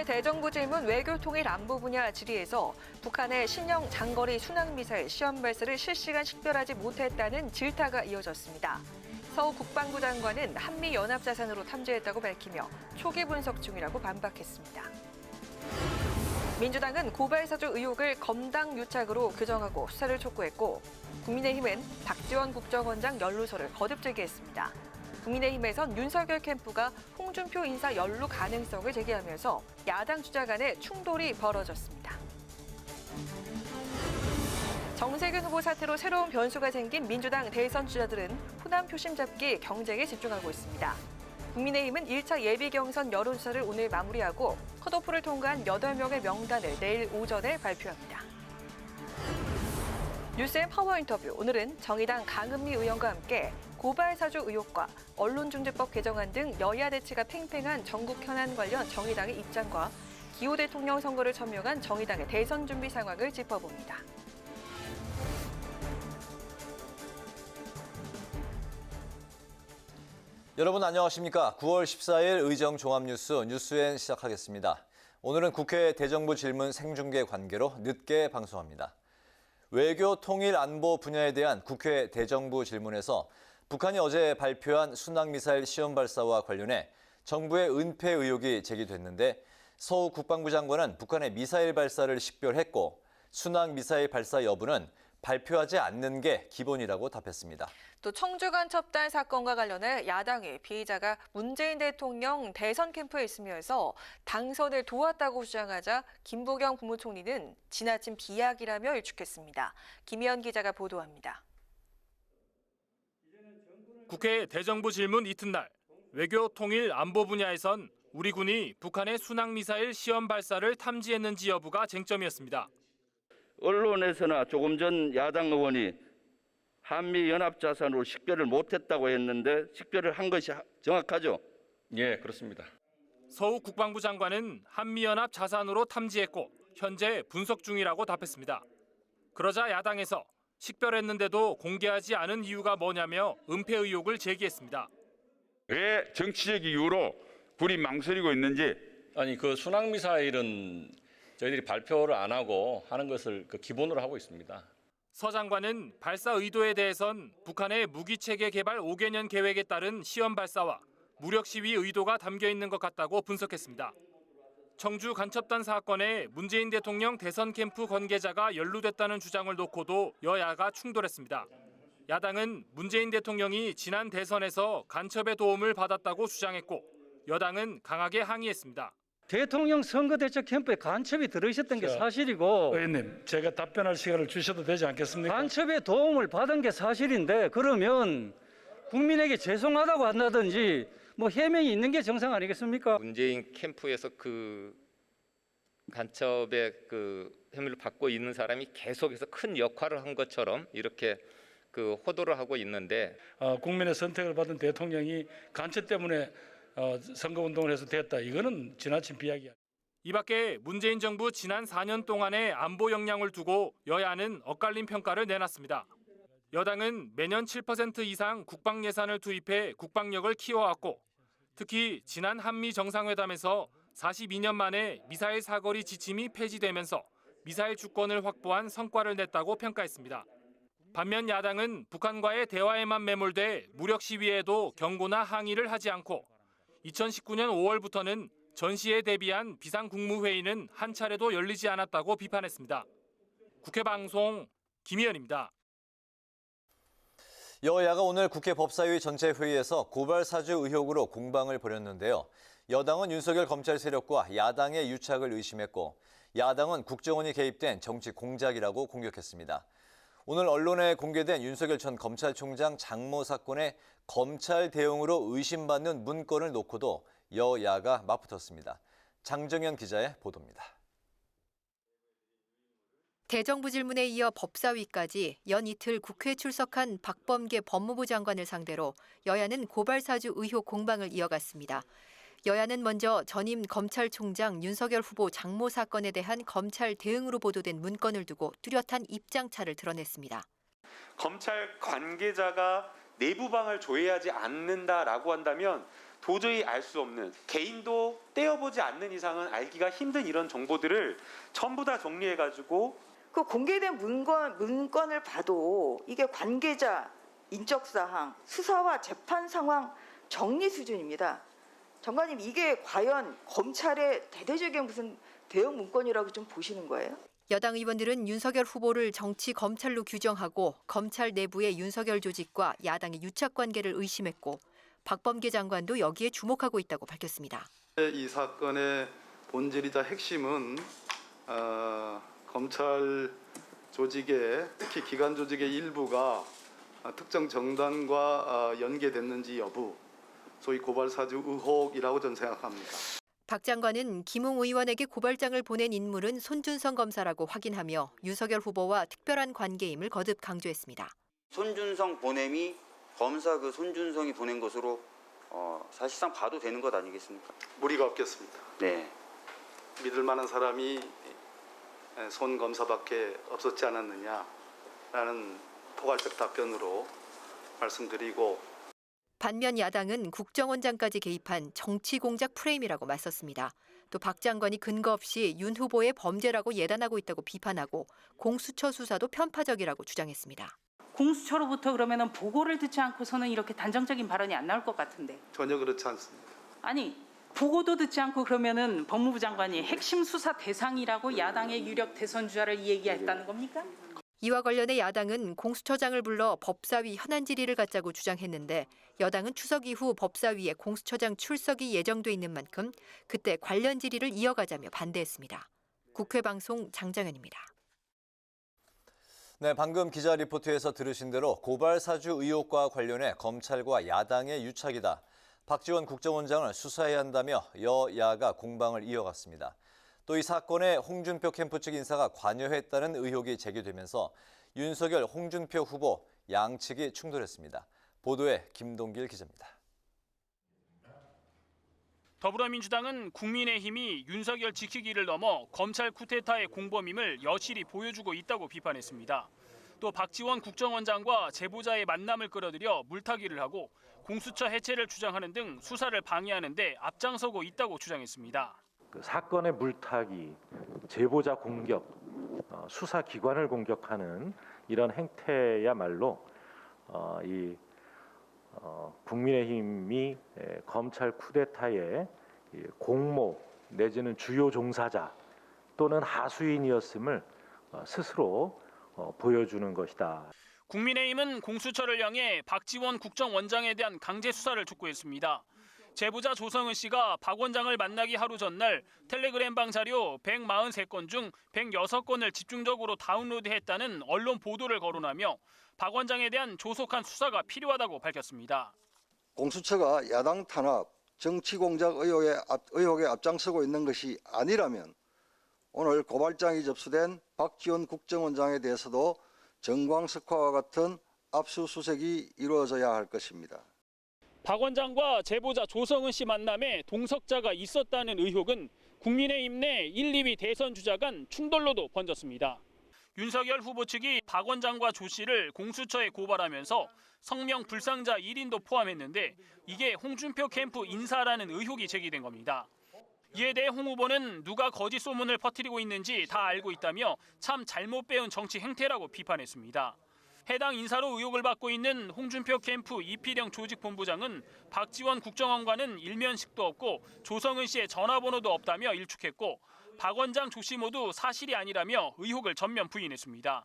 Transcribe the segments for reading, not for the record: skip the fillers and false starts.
국회 대정부 질문 외교통일 안보 분야 질의에서 북한의 신형 장거리 순항미사일 시험 발사를 실시간 식별하지 못했다는 질타가 이어졌습니다. 서 국방부 장관은 한미연합자산으로 탐지했다고 밝히며 초기 분석 중이라고 반박했습니다. 민주당은 고발사주 의혹을 검당 유착으로 규정하고 수사를 촉구했고 국민의힘은 박지원 국정원장 연루설을 거듭 제기했습니다. 국민의힘에선 윤석열 캠프가 홍준표 인사 연루 가능성을 제기하면서 야당 주자 간의 충돌이 벌어졌습니다. 정세균 후보 사태로 새로운 변수가 생긴 민주당 대선 주자들은 호남 표심 잡기 경쟁에 집중하고 있습니다. 국민의힘은 1차 예비 경선 여론조사를 오늘 마무리하고 컷오프를 통과한 8명의 명단을 내일 오전에 발표합니다. 뉴스의 파워 인터뷰, 오늘은 정의당 강은미 의원과 함께 고발사주 의혹과 언론중재법 개정안 등 여야 대치가 팽팽한 전국 현안 관련 정의당의 입장과 기호 대통령 선거를 천명한 정의당의 대선 준비 상황을 짚어봅니다. 여러분 안녕하십니까? 9월 14일 의정 종합뉴스 뉴스엔 시작하겠습니다. 오늘은 국회 대정부 질문 생중계 관계로 늦게 방송합니다. 외교 통일 안보 분야에 대한 국회 대정부 질문에서 북한이 어제 발표한 순항미사일 시험 발사와 관련해 정부의 은폐 의혹이 제기됐는데 서욱 국방부 장관은 북한의 미사일 발사를 식별했고 순항미사일 발사 여부는 발표하지 않는 게 기본이라고 답했습니다. 또 청주 간첩단 사건과 관련해 야당이 피의자가 문재인 대통령 대선 캠프에 있으면서 당선을 도왔다고 주장하자 김부겸 국무총리는 지나친 비약이라며 일축했습니다. 김희연 기자가 보도합니다. 국회 대정부 질문 이튿날 외교 통일 안보 분야에선 우리 군이 북한의 순항미사일 시험 발사를 탐지했는지 여부가 쟁점이었습니다. 언론에서나 조금 전 야당 의원이 한미연합자산으로 식별을 못했다고 했는데 식별을 한 것이 정확하죠? 예, 그렇습니다. 서욱 국방부 장관은 한미연합 자산으로 탐지했고 현재 분석 중이라고 답했습니다. 그러자 야당에서 식별했는데도 공개하지 않은 이유가 뭐냐며 은폐 의혹을 제기했습니다. 왜 정치적 이유로 군이 망설이고 있는지. 아니 그 순항미사일은 저희들이 발표를 안 하고 하는 것을 기본으로 하고 있습니다. 서 장관은 발사 의도에 대해선 북한의 무기체계 개발 5개년 계획에 따른 시험 발사와 무력 시위 의도가 담겨 있는 것 같다고 분석했습니다. 청주 간첩단 사건에 문재인 대통령 대선 캠프 관계자가 연루됐다는 주장을 놓고도 여야가 충돌했습니다. 야당은 문재인 대통령이 지난 대선에서 간첩의 도움을 받았다고 주장했고 여당은 강하게 항의했습니다. 대통령 선거대책 캠프에 간첩이 들어있었던 게 사실이고 의원님, 제가 답변할 시간을 주셔도 되지 않겠습니까? 간첩의 도움을 받은 게 사실인데 그러면 국민에게 죄송하다고 한다든지 뭐 해명이 있는 게 정상 아니겠습니까? 문재인 캠프에서 그 간첩의 혐의를 받고 있는 사람이 계속해서 큰 역할을 한 것처럼 이렇게 호도를 하고 있는데 국민의 선택을 받은 대통령이 간첩 때문에 선거운동을 해서 됐다. 이거는 지나친 비약이야. 이 밖에 문재인 정부 지난 4년 동안의 안보 역량을 두고 여야는 엇갈린 평가를 내놨습니다. 여당은 매년 7% 이상 국방 예산을 투입해 국방력을 키워왔고 특히 지난 한미 정상회담에서 42년 만에 미사일 사거리 지침이 폐지되면서 미사일 주권을 확보한 성과를 냈다고 평가했습니다. 반면 야당은 북한과의 대화에만 매몰돼 무력 시위에도 경고나 항의를 하지 않고 2019년 5월부터는 전시에 대비한 비상국무회의는 한 차례도 열리지 않았다고 비판했습니다. 국회 방송 김희연입니다. 여야가 오늘 국회 법사위 전체 회의에서 고발사주 의혹으로 공방을 벌였는데요. 여당은 윤석열 검찰 세력과 야당의 유착을 의심했고 야당은 국정원이 개입된 정치 공작이라고 공격했습니다. 오늘 언론에 공개된 윤석열 전 검찰총장 장모 사건의 검찰 대응으로 의심받는 문건을 놓고도 여야가 맞붙었습니다. 장정현 기자의 보도입니다. 대정부 질문에 이어 법사위까지 연 이틀 국회에 출석한 박범계 법무부 장관을 상대로 여야는 고발사주 의혹 공방을 이어갔습니다. 여야는 먼저 전임 검찰총장 윤석열 후보 장모 사건에 대한 검찰 대응으로 보도된 문건을 두고 뚜렷한 입장차를 드러냈습니다. 검찰 관계자가 내부방을 조회하지 않는다라고 한다면 도저히 알 수 없는, 개인도 떼어보지 않는 이상은 알기가 힘든 이런 정보들을 전부 다 정리해가지고 그 공개된 문건을 봐도 이게 관계자, 인적사항, 수사와 재판 상황 정리 수준입니다. 장관님, 이게 과연 검찰의 대대적인 무슨 대응 문건이라고 좀 보시는 거예요? 여당 의원들은 윤석열 후보를 정치 검찰로 규정하고 검찰 내부의 윤석열 조직과 야당의 유착 관계를 의심했고 박범계 장관도 여기에 주목하고 있다고 밝혔습니다. 이 사건의 본질이자 핵심은 검찰 조직의, 특히 기관 조직의 일부가 특정 정당과 연계됐는지 여부, 소위 고발사주 의혹이라고 저는 생각합니다. 박 장관은 김웅 의원에게 고발장을 보낸 인물은 손준성 검사라고 확인하며 윤석열 후보와 특별한 관계임을 거듭 강조했습니다. 손준성 보냄이 검사 그 손준성이 보낸 것으로 사실상 봐도 되는 것 아니겠습니까? 무리가 없겠습니다. 네. 믿을 만한 사람이 손 검사밖에 없었지 않았느냐라는 포괄적 답변으로 말씀드리고, 반면 야당은 국정원장까지 개입한 정치 공작 프레임이라고 맞섰습니다. 또 박 장관이 근거 없이 윤 후보의 범죄라고 예단하고 있다고 비판하고 공수처 수사도 편파적이라고 주장했습니다. 공수처로부터 그러면은 보고를 듣지 않고서는 이렇게 단정적인 발언이 안 나올 것 같은데. 전혀 그렇지 않습니다. 아니, 보고도 듣지 않고 그러면은 법무부 장관이 핵심 수사 대상이라고 야당의 유력 대선 주자를 얘기했다는 겁니까? 이와 관련해 야당은 공수처장을 불러 법사위 현안 질의를 갖자고 주장했는데 여당은 추석 이후 법사위에 공수처장 출석이 예정돼 있는 만큼 그때 관련 질의를 이어가자며 반대했습니다. 국회 방송 장정현입니다. 네, 방금 기자 리포트에서 들으신 대로 고발 사주 의혹과 관련해 검찰과 야당의 유착이다. 박지원 국정원장을 수사해야 한다며 여야가 공방을 이어갔습니다. 또 이 사건에 홍준표 캠프 측 인사가 관여했다는 의혹이 제기되면서 윤석열, 홍준표 후보 양측이 충돌했습니다. 보도에 김동길 기자입니다. 더불어민주당은 국민의힘이 윤석열 지키기를 넘어 검찰 쿠데타의 공범임을 여실히 보여주고 있다고 비판했습니다. 또 박지원 국정원장과 제보자의 만남을 끌어들여 물타기를 하고 공수처 해체를 주장하는 등 수사를 방해하는 데 앞장서고 있다고 주장했습니다. 그 사건의 물타기, 제보자 공격, 수사기관을 공격하는 이런 행태야말로 국민의힘이 검찰 쿠데타의 공모 내지는 주요 종사자 또는 하수인이었음을 스스로 보여주는 것이다. 국민의힘은 공수처를 향해 박지원 국정원장에 대한 강제 수사를 촉구했습니다. 제보자 조성은 씨가 박 원장을 만나기 하루 전날 텔레그램방 자료 143건 중 106건을 집중적으로 다운로드했다는 언론 보도를 거론하며 박 원장에 대한 조속한 수사가 필요하다고 밝혔습니다. 공수처가 야당 탄압, 정치 공작 의혹에 앞장서고 있는 것이 아니라면 오늘 고발장이 접수된 박지원 국정원장에 대해서도 정광석화와 같은 압수수색이 이루어져야 할 것입니다. 박 원장과 제보자 조성은 씨 만남에 동석자가 있었다는 의혹은 국민의힘 내 1, 2위 대선 주자 간 충돌로도 번졌습니다. 윤석열 후보 측이 박 원장과 조 씨를 공수처에 고발하면서 성명 불상자 1인도 포함했는데 이게 홍준표 캠프 인사라는 의혹이 제기된 겁니다. 이에 대해 홍 후보는 누가 거짓 소문을 퍼뜨리고 있는지 다 알고 있다며 참 잘못 배운 정치 행태라고 비판했습니다. 해당 인사로 의혹을 받고 있는 홍준표 캠프 이필영 조직본부장은 박지원 국정원과는 일면식도 없고 조성은 씨의 전화번호도 없다며 일축했고 박 원장, 조 씨 모두 사실이 아니라며 의혹을 전면 부인했습니다.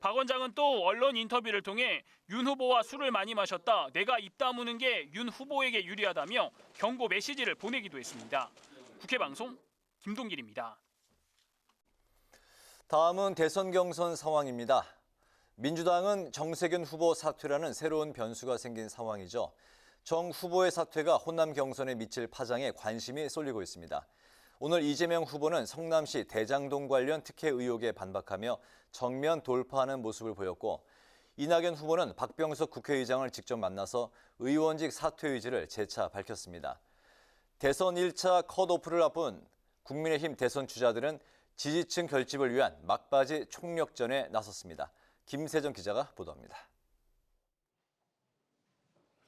박 원장은 또 언론 인터뷰를 통해 윤 후보와 술을 많이 마셨다. 내가 입 다무는 게 윤 후보에게 유리하다며 경고 메시지를 보내기도 했습니다. 국회 방송 김동길입니다. 다음은 대선 경선 상황입니다. 민주당은 정세균 후보 사퇴라는 새로운 변수가 생긴 상황이죠. 정 후보의 사퇴가 호남 경선에 미칠 파장에 관심이 쏠리고 있습니다. 오늘 이재명 후보는 성남시 대장동 관련 특혜 의혹에 반박하며 정면 돌파하는 모습을 보였고 이낙연 후보는 박병석 국회의장을 직접 만나서 의원직 사퇴 의지를 재차 밝혔습니다. 대선 1차 컷오프를 앞둔 국민의힘 대선 주자들은 지지층 결집을 위한 막바지 총력전에 나섰습니다. 김세정 기자가 보도합니다.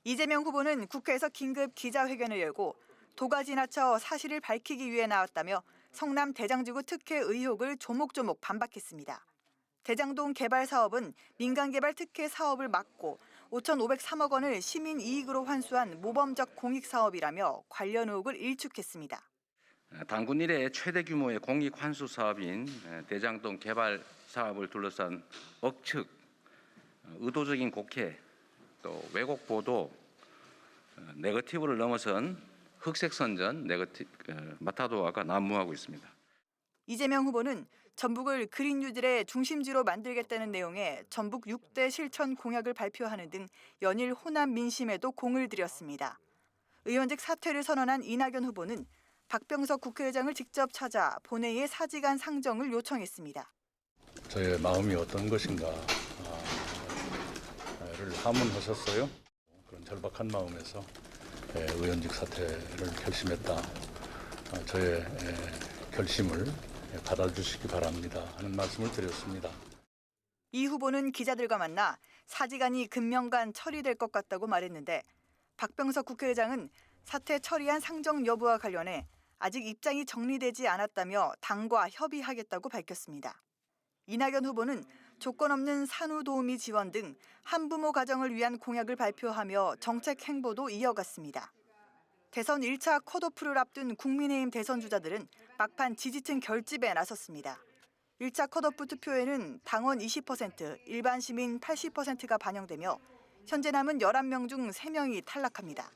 이재명 후보는 국회에서 긴급 기자회견을 열고 도가 지나쳐 사실을 밝히기 위해 나왔다며 성남 대장지구 특혜 의혹을 조목조목 반박했습니다. 대장동 개발 사업은 민간개발 특혜 사업을 막고 5,503억 원을 시민 이익으로 환수한 모범적 공익 사업이라며 관련 의혹을 일축했습니다. 당군 이래 최대 규모의 공익 환수 사업인 대장동 개발 사업을 둘러싼 억측, 의도적인 곡해, 또 왜곡 보도, 네거티브를 넘어선 흑색 선전, 마타도아가 난무하고 있습니다. 이재명 후보는 전북을 그린 뉴딜의 중심지로 만들겠다는 내용의 전북 6대 실천 공약을 발표하는 등 연일 호남 민심에도 공을 들였습니다. 의원직 사퇴를 선언한 이낙연 후보는 박병석 국회의장을 직접 찾아 본회의의 사직안 상정을 요청했습니다. 저의 마음이 어떤 것인가를 하문하셨어요. 그런 절박한 마음에서 의원직 사퇴를 결심했다. 저의 결심을 받아주시기 바랍니다 하는 말씀을 드렸습니다. 이 후보는 기자들과 만나 사직안이 금명간 처리될 것 같다고 말했는데 박병석 국회의장은 사퇴 처리안 상정 여부와 관련해 아직 입장이 정리되지 않았다며 당과 협의하겠다고 밝혔습니다. 이낙연 후보는 조건 없는 산후도우미 지원 등 한부모 가정을 위한 공약을 발표하며 정책 행보도 이어갔습니다. 대선 1차 컷오프를 앞둔 국민의힘 대선 주자들은 막판 지지층 결집에 나섰습니다. 1차 컷오프 투표에는 당원 20%, 일반 시민 80%가 반영되며 현재 남은 11명 중 3명이 탈락합니다.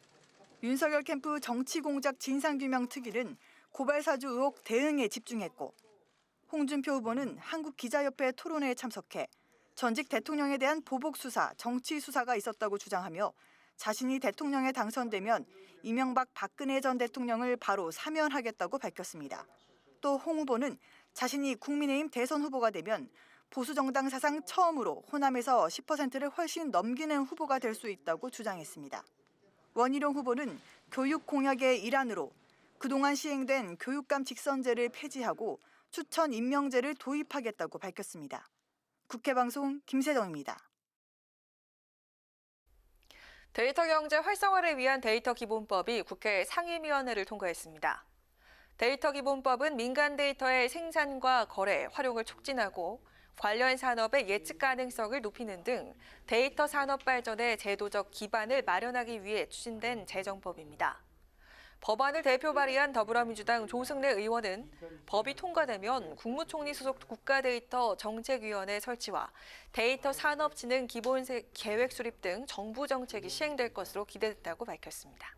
윤석열 캠프 정치공작 진상규명 특위는 고발사주 의혹 대응에 집중했고 홍준표 후보는 한국기자협회 토론회에 참석해 전직 대통령에 대한 보복수사, 정치수사가 있었다고 주장하며 자신이 대통령에 당선되면 이명박 박근혜 전 대통령을 바로 사면하겠다고 밝혔습니다. 또 홍 후보는 자신이 국민의힘 대선 후보가 되면 보수정당 사상 처음으로 호남에서 10%를 훨씬 넘기는 후보가 될 수 있다고 주장했습니다. 원희룡 후보는 교육 공약의 일환으로 그동안 시행된 교육감 직선제를 폐지하고 추천 임명제를 도입하겠다고 밝혔습니다. 국회방송 김세정입니다. 데이터 경제 활성화를 위한 데이터 기본법이 국회 상임위원회를 통과했습니다. 데이터 기본법은 민간 데이터의 생산과 거래, 활용을 촉진하고 관련 산업의 예측 가능성을 높이는 등 데이터 산업 발전의 제도적 기반을 마련하기 위해 추진된 제정법입니다. 법안을 대표 발의한 더불어민주당 조승래 의원은 법이 통과되면 국무총리 소속 국가데이터 정책위원회 설치와 데이터 산업진흥 기본 계획 수립 등 정부 정책이 시행될 것으로 기대된다고 밝혔습니다.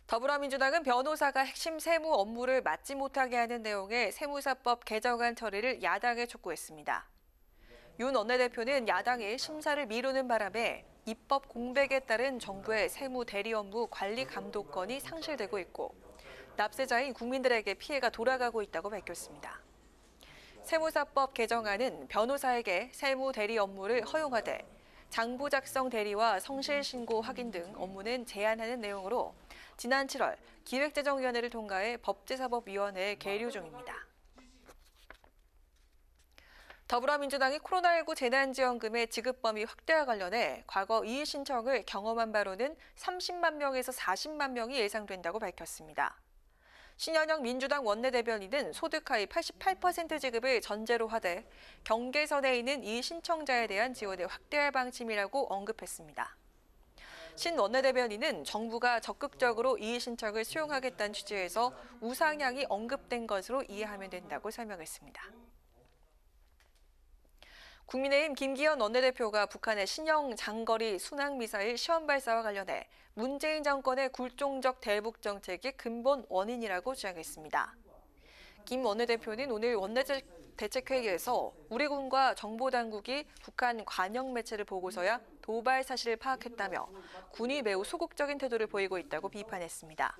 더불어민주당은 변호사가 핵심 세무 업무를 맡지 못하게 하는 내용의 세무사법 개정안 처리를 야당에 촉구했습니다. 윤 원내대표는 야당이 심사를 미루는 바람에 입법 공백에 따른 정부의 세무 대리 업무 관리 감독권이 상실되고 있고 납세자인 국민들에게 피해가 돌아가고 있다고 밝혔습니다. 세무사법 개정안은 변호사에게 세무 대리 업무를 허용하되 장부 작성 대리와 성실 신고 확인 등 업무는 제한하는 내용으로 지난 7월 기획재정위원회를 통과해 법제사법위원회에 계류 중입니다. 더불어민주당이 코로나19 재난지원금의 지급 범위 확대와 관련해 과거 이의 신청을 경험한 바로는 30만 명에서 40만 명이 예상된다고 밝혔습니다. 신현영 민주당 원내대변인은 소득 하위 88% 지급을 전제로 하되 경계선에 있는 이의 신청자에 대한 지원을 확대할 방침이라고 언급했습니다. 신 원내대변인은 정부가 적극적으로 이의 신청을 수용하겠다는 취지에서 우상향이 언급된 것으로 이해하면 된다고 설명했습니다. 국민의힘 김기현 원내대표가 북한의 신형 장거리 순항미사일 시험 발사와 관련해 문재인 정권의 굴종적 대북 정책이 근본 원인이라고 주장했습니다. 김 원내대표는 오늘 원내대책회의에서 우리 군과 정보당국이 북한 관영 매체를 보고서야 도발 사실을 파악했다며 군이 매우 소극적인 태도를 보이고 있다고 비판했습니다.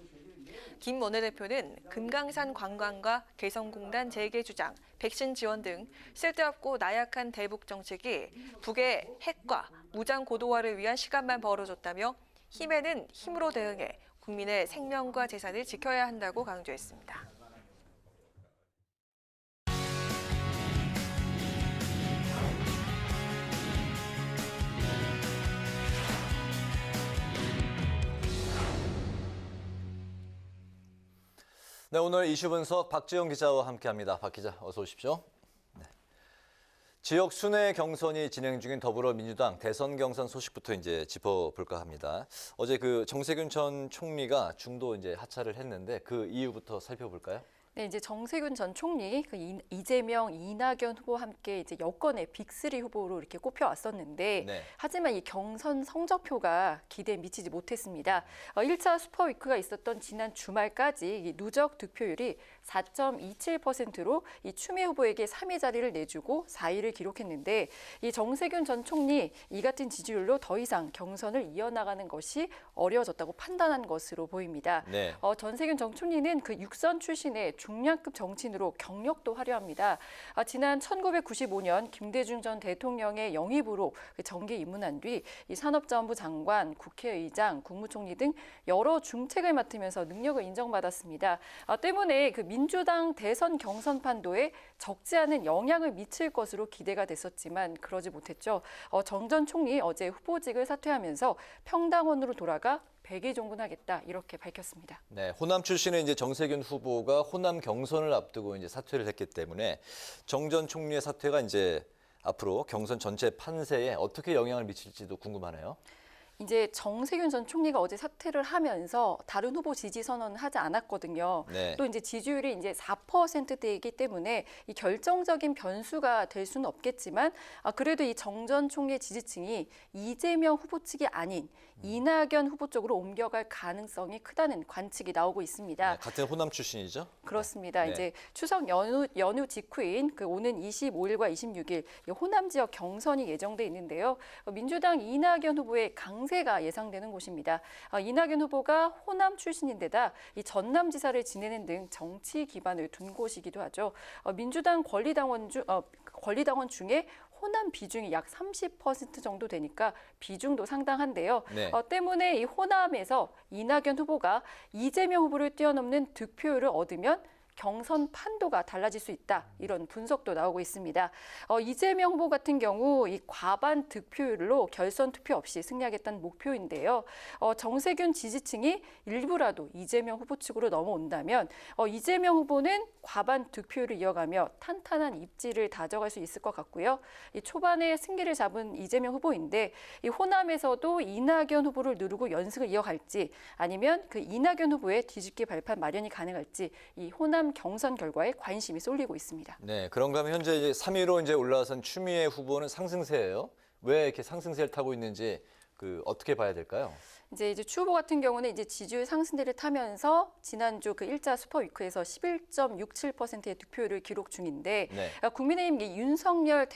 김 원내대표는 금강산 관광과 개성공단 재개 주장, 백신 지원 등 쓸데없고 나약한 대북 정책이 북의 핵과 무장 고도화를 위한 시간만 벌어줬다며 힘에는 힘으로 대응해 국민의 생명과 재산을 지켜야 한다고 강조했습니다. 네, 오늘 이슈 분석 박지영 기자와 함께합니다. 박 기자, 어서 오십시오. 네. 지역 순회 경선이 진행 중인 더불어민주당 대선 경선 소식부터 이제 짚어볼까 합니다. 어제 그 정세균 전 총리가 중도 이제 하차를 했는데 그 이유부터 살펴볼까요? 네, 이제 정세균 전 총리, 이재명, 이낙연 후보와 함께 이제 여권의 빅3 후보로 이렇게 꼽혀왔었는데, 네. 하지만 이 경선 성적표가 기대에 미치지 못했습니다. 1차 슈퍼위크가 있었던 지난 주말까지 이 누적 득표율이 4.27%로 이 추미애 후보에게 3위 자리를 내주고 4위를 기록했는데, 이 정세균 전 총리 이 같은 지지율로 더 이상 경선을 이어나가는 것이 어려워졌다고 판단한 것으로 보입니다. 네. 정세균 전 총리는 그 육선 출신의 중량급 정치인으로 경력도 화려합니다. 지난 1995년 김대중 전 대통령의 영입으로 정계에 입문한 뒤 이 산업자원부 장관, 국회의장, 국무총리 등 여러 중책을 맡으면서 능력을 인정받았습니다. 때문에 그 민주당 대선 경선 판도에 적지 않은 영향을 미칠 것으로 기대가 됐었지만 그러지 못했죠. 정 전 총리 어제 후보직을 사퇴하면서 평당원으로 돌아가 백의종군하겠다 이렇게 밝혔습니다. 네, 호남 출신의 이제 정세균 후보가 호남 경선을 앞두고 이제 사퇴를 했기 때문에 정 전 총리의 사퇴가 이제 앞으로 경선 전체 판세에 어떻게 영향을 미칠지도 궁금하네요. 이제 정세균 전 총리가 어제 사퇴를 하면서 다른 후보 지지 선언을 하지 않았거든요. 네. 또 이제 지지율이 이제 4%대이기 때문에 이 결정적인 변수가 될 수는 없겠지만 그래도 이 정 전 총리의 지지층이 이재명 후보 측이 아닌 이낙연 후보 쪽으로 옮겨갈 가능성이 크다는 관측이 나오고 있습니다. 네, 같은 호남 출신이죠? 그렇습니다. 네. 이제 추석 연휴 직후인 그 오는 25일과 26일 호남 지역 경선이 예정돼 있는데요. 민주당 이낙연 후보의 강세가 예상되는 곳입니다. 이낙연 후보가 호남 출신인데다 이 전남지사를 지내는 등 정치 기반을 둔 곳이기도 하죠. 민주당 권리당원 중에 호남 비중이 약 30% 정도 되니까 비중도 상당한데요. 네. 때문에 이 호남에서 이낙연 후보가 이재명 후보를 뛰어넘는 득표율을 얻으면 경선 판도가 달라질 수 있다. 이런 분석도 나오고 있습니다. 이재명 후보 같은 경우 이 과반 득표율로 결선 투표 없이 승리하겠다는 목표인데요. 정세균 지지층이 일부라도 이재명 후보 측으로 넘어온다면 이재명 후보는 과반 득표율을 이어가며 탄탄한 입지를 다져갈 수 있을 것 같고요. 이 초반에 승기를 잡은 이재명 후보인데 이 호남에서도 이낙연 후보를 누르고 연승을 이어갈지 아니면 그 이낙연 후보의 뒤집기 발판 마련이 가능할지 이 호남 경선 결과에 관심이 쏠리고 있습니다. 네, 그런가 하면 현재 이제 3위로 이제 올라선 추미애 후보는 상승세예요. 왜 이렇게 상승세를 타고 있는지 어떻게 봐야 될까요? 이제 추 후보 같은 경우는 이제 지지율 상승세를 타면서 지난주 그 1차 슈퍼위크에서 11.67%의 득표율을 기록 중인데 네. 국민의힘 윤석열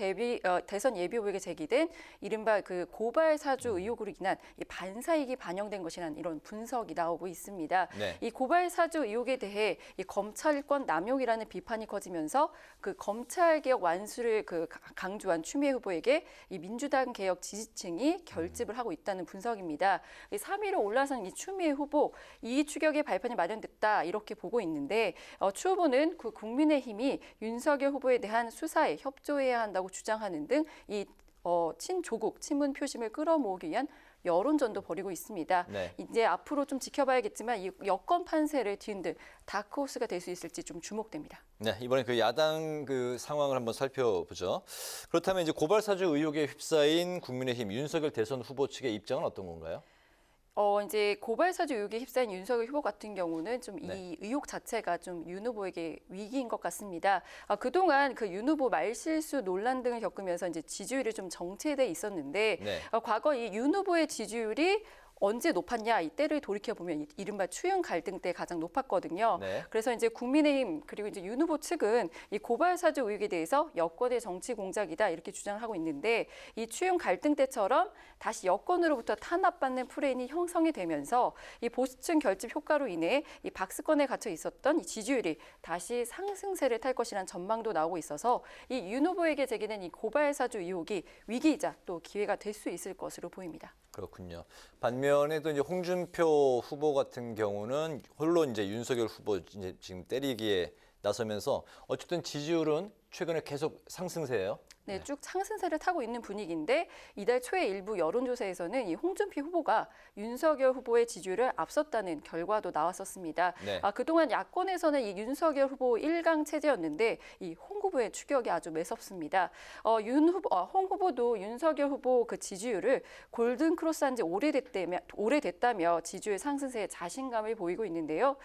대선 예비 후보에게 제기된 이른바 그 고발 사주 의혹으로 인한 이 반사이익이 반영된 것이라는 이런 분석이 나오고 있습니다. 네. 이 고발 사주 의혹에 대해 이 검찰권 남용이라는 비판이 커지면서 그 검찰 개혁 완수를 강조한 추미애 후보에게 이 민주당 개혁 지지층이 결집을 하고 있다는 분석입니다. 3위로 올라선 이 추미애 후보 이 추격의 발판이 마련됐다 이렇게 보고 있는데 추 후보는 그 국민의힘이 윤석열 후보에 대한 수사에 협조해야 한다고 주장하는 등 이 친조국 친문 표심을 끌어모으기 위한 여론전도 벌이고 있습니다. 네. 이제 앞으로 좀 지켜봐야겠지만 이 여권 판세를 뒤흔들 다크호스가 될 수 있을지 좀 주목됩니다. 네, 이번에 그 야당 상황을 한번 살펴보죠. 그렇다면 이제 고발 사주 의혹에 휩싸인 국민의힘 윤석열 대선 후보 측의 입장은 어떤 건가요? 이제 고발 사주 의혹에 휩싸인 윤석열 후보 같은 경우는 좀 이 네. 의혹 자체가 좀 윤 후보에게 위기인 것 같습니다. 그동안 그 윤 후보 말실수 논란 등을 겪으면서 이제 지지율이 좀 정체돼 있었는데 네. 과거 이 윤 후보의 지지율이 언제 높았냐 이때를 돌이켜 보면 이른바 추윤 갈등 때 가장 높았거든요. 네. 그래서 이제 국민의힘 그리고 이제 윤 후보 측은 이 고발 사주 의혹에 대해서 여권의 정치 공작이다 이렇게 주장을 하고 있는데 이 추윤 갈등 때처럼 다시 여권으로부터 탄압받는 프레임이 형성이 되면서 이 보수층 결집 효과로 인해 이 박스권에 갇혀 있었던 이 지지율이 다시 상승세를 탈 것이라는 전망도 나오고 있어서 이 윤 후보에게 제기된 이 고발 사주 의혹이 위기이자 또 기회가 될 수 있을 것으로 보입니다. 그렇군요. 반면에 또 이제 홍준표 후보 같은 경우는 홀로 이제 윤석열 후보 이제 지금 때리기에 나서면서 어쨌든 지지율은 최근에 계속 상승세예요? 네, 쭉 상승세를 타고 있는 분위기인데 이달 초에 일부 여론조사에서는 이 홍준표 후보가 윤석열 후보의 지지율을 앞섰다는 결과도 나왔었습니다. 네. 그동안 야권에서는 이 윤석열 후보 1강 체제였는데 이 홍 후보의 추격이 아주 매섭습니다. 홍 후보도 윤석열 후보 그 지지율을 골든 크로스한 지 오래됐다며 지지율 상승세에 자신감을 보이고 있는데요.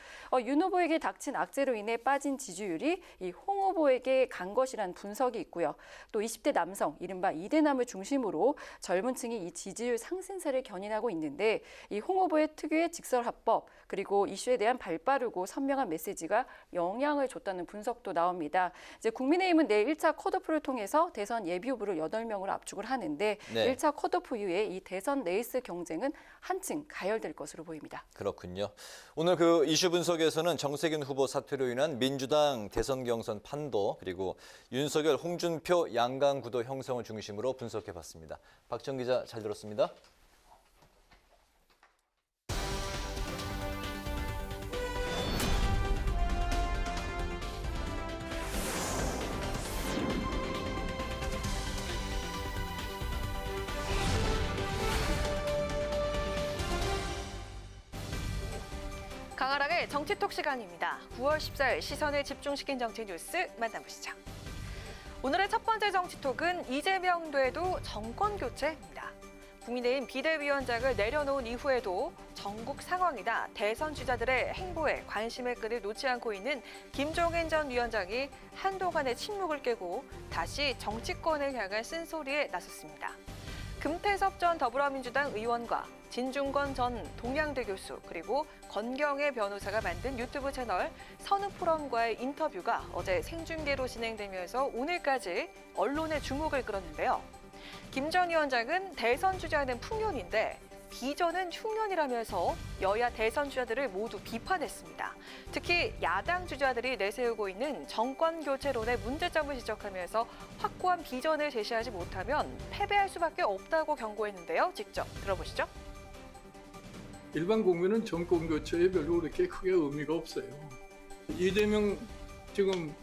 윤 후보에게 닥친 악재로 인해 빠진 지지율이 이 홍 후보에게 간 것이라는 분석이 있고요. 또 20대 남성, 이른바 이대남을 중심으로 젊은 층이 이 지지율 상승세를 견인하고 있는데 이 홍 후보의 특유의 직설화법 그리고 이슈에 대한 발빠르고 선명한 메시지가 영향을 줬다는 분석도 나옵니다. 이제 국민의힘은 내일 1차 컷오프를 통해서 대선 예비후보를 8명으로 압축을 하는데 네. 1차 컷오프 이후에 이 대선 레이스 경쟁은 한층 가열될 것으로 보입니다. 그렇군요. 오늘 그 이슈 분석에서는 정세균 후보 사퇴로 인한 민주당 대선 경선 판도 그리고 윤석열, 홍준표 양강 구도 형성을 중심으로 분석해봤습니다. 박정 기자 잘 들었습니다. 강하랑의 정치톡 시간입니다. 9월 14일 시선을 집중시킨 정치 뉴스 만나보시죠. 오늘의 첫 번째 정치톡은 이재명 돼도 정권 교체입니다. 국민의힘 비대위원장을 내려놓은 이후에도 전국 상황이나 대선 주자들의 행보에 관심의 끈을 놓지 않고 있는 김종인 전 위원장이 한동안의 침묵을 깨고 다시 정치권을 향한 쓴소리에 나섰습니다. 금태섭 전 더불어민주당 의원과 진중권 전 동양대 교수 그리고 권경애 변호사가 만든 유튜브 채널 선우포럼과의 인터뷰가 어제 생중계로 진행되면서 오늘까지 언론의 주목을 끌었는데요. 김 전 위원장은 대선 주자는 풍년인데 비전은 흉년이라면서 여야 대선 주자들을 모두 비판했습니다. 특히 야당 주자들이 내세우고 있는 정권 교체론의 문제점을 지적하면서 확고한 비전을 제시하지 못하면 패배할 수밖에 없다고 경고했는데요. 직접 들어보시죠. 일반 국민은 정권 교체에 별로 그렇게 크게 의미가 없어요. 이재명 지금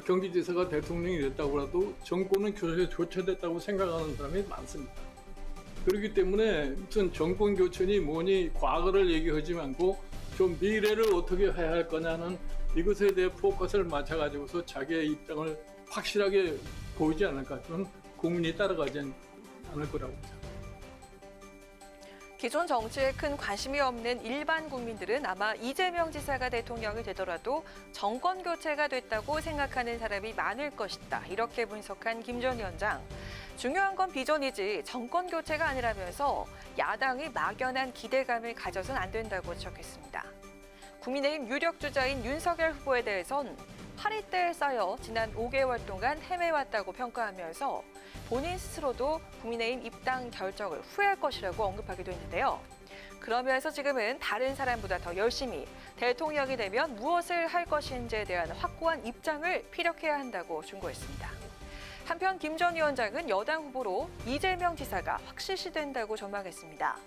경기지사가 대통령이 됐다고 해도 정권은 교체됐다고 생각하는 사람이 많습니다. 그렇기 때문에 무슨 정권 교체니 뭐니 과거를 얘기하지 않고 좀 미래를 어떻게 해야 할 거냐는 이것에 대해 포커스를 맞춰가지고서 자기의 입장을 확실하게 보이지 않을까. 저는 국민이 따라가지 않을 거라고 생각합니다. 기존 정치에 큰 관심이 없는 일반 국민들은 아마 이재명 지사가 대통령이 되더라도 정권 교체가 됐다고 생각하는 사람이 많을 것이다. 이렇게 분석한 김 전 위원장. 중요한 건 비전이지 정권 교체가 아니라면서 야당이 막연한 기대감을 가져선 안 된다고 지적했습니다. 국민의힘 유력 주자인 윤석열 후보에 대해선 파리대에 쌓여 지난 5개월 동안 헤매왔다고 평가하면서 본인 스스로도 국민의힘 입당 결정을 후회할 것이라고 언급하기도 했는데요. 그러면서 지금은 다른 사람보다 더 열심히 대통령이 되면 무엇을 할 것인지에 대한 확고한 입장을 피력해야 한다고 충고했습니다. 한편 김 전 위원장은 여당 후보로 이재명 지사가 확실시된다고 전망했습니다.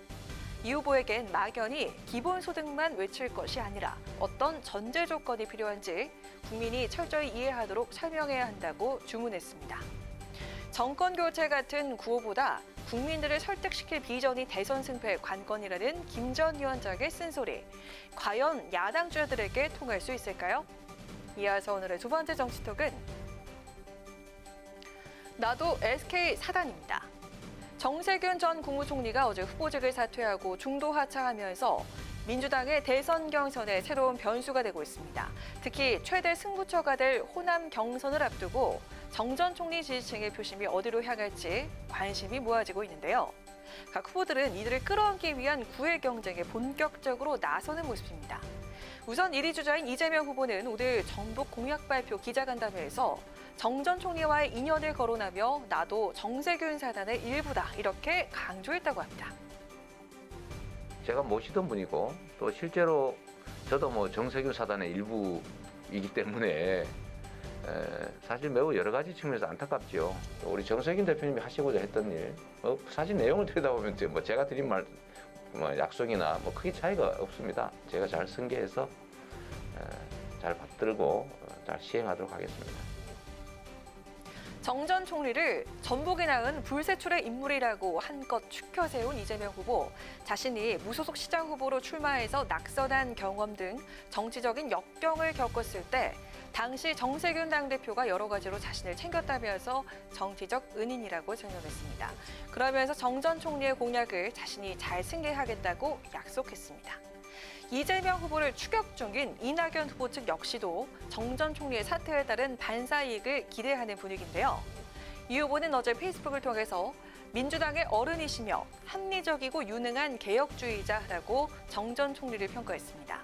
이 후보에겐 막연히 기본소득만 외칠 것이 아니라 어떤 전제 조건이 필요한지 국민이 철저히 이해하도록 설명해야 한다고 주문했습니다. 정권 교체 같은 구호보다 국민들을 설득시킬 비전이 대선 승패의 관건이라는 김 전 위원장의 쓴소리. 과연 야당 주자들에게 통할 수 있을까요? 이어서 오늘의 두 번째 정치톡은 나도 SK 사단입니다. 정세균 전 국무총리가 어제 후보직을 사퇴하고 중도 하차하면서 민주당의 대선 경선에 새로운 변수가 되고 있습니다. 특히 최대 승부처가 될 호남 경선을 앞두고 정 전 총리 지지층의 표심이 어디로 향할지 관심이 모아지고 있는데요. 각 후보들은 이들을 끌어안기 위한 구애 경쟁에 본격적으로 나서는 모습입니다. 우선 1위 주자인 이재명 후보는 오늘 전북 공약 발표 기자간담회에서 정 전 총리와의 인연을 거론하며 나도 정세균 사단의 일부다 이렇게 강조했다고 합니다. 제가 모시던 분이고 또 실제로 저도 정세균 사단의 일부이기 때문에 사실 매우 여러 가지 측면에서 안타깝죠. 우리 정세균 대표님이 하시고자 했던 일, 사실 내용을 들여다보면 제가 드린 말, 약속이나 크게 차이가 없습니다. 제가 잘 승계해서 잘 받들고 잘 시행하도록 하겠습니다. 정 전 총리를 전복이 낳은 불세출의 인물이라고 한껏 추켜 세운 이재명 후보. 자신이 무소속 시장 후보로 출마해서 낙선한 경험 등 정치적인 역경을 겪었을 때 당시 정세균 당대표가 여러 가지로 자신을 챙겼다면서 정치적 은인이라고 설명했습니다. 그러면서 정 전 총리의 공약을 자신이 잘 승계하겠다고 약속했습니다. 이재명 후보를 추격 중인 이낙연 후보 측 역시도 정 전 총리의 사퇴에 따른 반사 이익을 기대하는 분위기인데요. 이 후보는 어제 페이스북을 통해서 민주당의 어른이시며 합리적이고 유능한 개혁주의자라고 정 전 총리를 평가했습니다.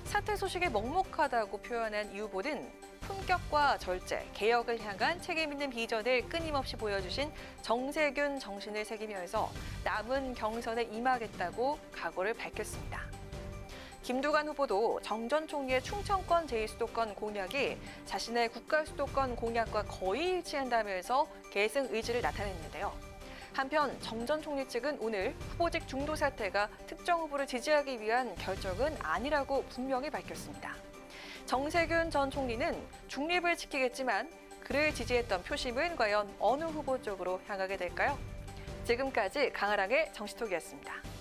사퇴 소식에 먹먹하다고 표현한 이 후보는 품격과 절제, 개혁을 향한 책임 있는 비전을 끊임없이 보여주신 정세균 정신을 새기면서 남은 경선에 임하겠다고 각오를 밝혔습니다. 김두관 후보도 정 전 총리의 충청권 제2수도권 공약이 자신의 국가수도권 공약과 거의 일치한다면서 계승 의지를 나타냈는데요. 한편 정 전 총리 측은 오늘 후보직 중도 사퇴가 특정 후보를 지지하기 위한 결정은 아니라고 분명히 밝혔습니다. 정세균 전 총리는 중립을 지키겠지만 그를 지지했던 표심은 과연 어느 후보 쪽으로 향하게 될까요? 지금까지 강아랑의 정치톡이었습니다.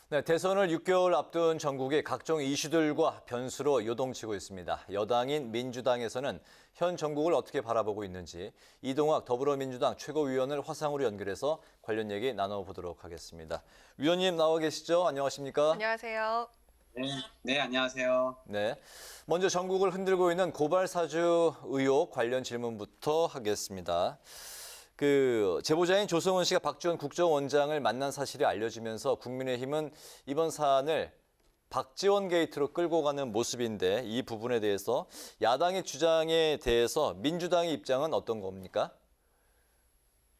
네, 대선을 6개월 앞둔 전국의 각종 이슈들과 변수로 요동치고 있습니다. 여당인 민주당에서는 현 정국을 어떻게 바라보고 있는지 이동학 더불어민주당 최고위원을 화상으로 연결해서 관련 얘기 나눠보도록 하겠습니다. 위원님 나와 계시죠? 안녕하십니까? 안녕하세요. 네, 안녕하세요. 네, 먼저 전국을 흔들고 있는 고발 사주 의혹 관련 질문부터 하겠습니다. 제보자인 조성은 씨가 박지원 국정원장을 만난 사실이 알려지면서 국민의힘은 이번 사안을 박지원 게이트로 끌고 가는 모습인데 이 부분에 대해서 야당의 주장에 대해서 민주당의 입장은 어떤 겁니까?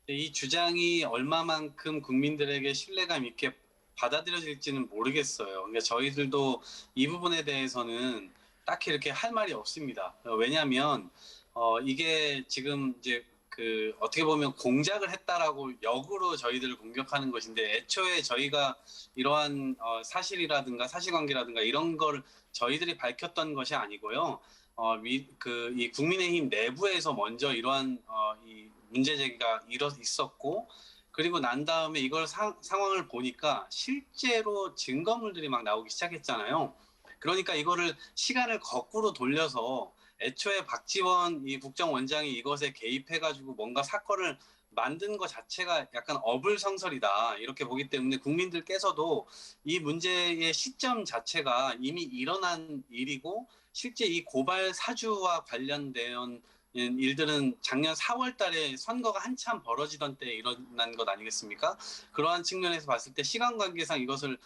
이 주장이 얼마만큼 국민들에게 신뢰감 있게 받아들여질지는 모르겠어요. 그러니까 저희들도 이 부분에 대해서는 딱히 이렇게 할 말이 없습니다. 왜냐하면 이게 지금 이제 어떻게 보면 공작을 했다라고 역으로 저희들을 공격하는 것인데 애초에 저희가 이러한 사실이라든가 사실관계라든가 이런 걸 저희들이 밝혔던 것이 아니고요. 이 국민의힘 내부에서 먼저 이러한 이 문제 제기가 있었고 그리고 난 다음에 이걸 상황을 보니까 실제로 증거물들이 막 나오기 시작했잖아요. 그러니까 이거를 시간을 거꾸로 돌려서 애초에 박지원 이 국정원장이 이것에 개입해가지고 뭔가 사건을 만든 것 자체가 약간 어불성설이다 이렇게 보기 때문에 국민들께서도 이 문제의 시점 자체가 이미 일어난 일이고 실제 이 고발 사주와 관련된 일들은 작년 4월 달에 선거가 한참 벌어지던 때 일어난 것 아니겠습니까? 그러한 측면에서 봤을 때 시간 관계상 이것을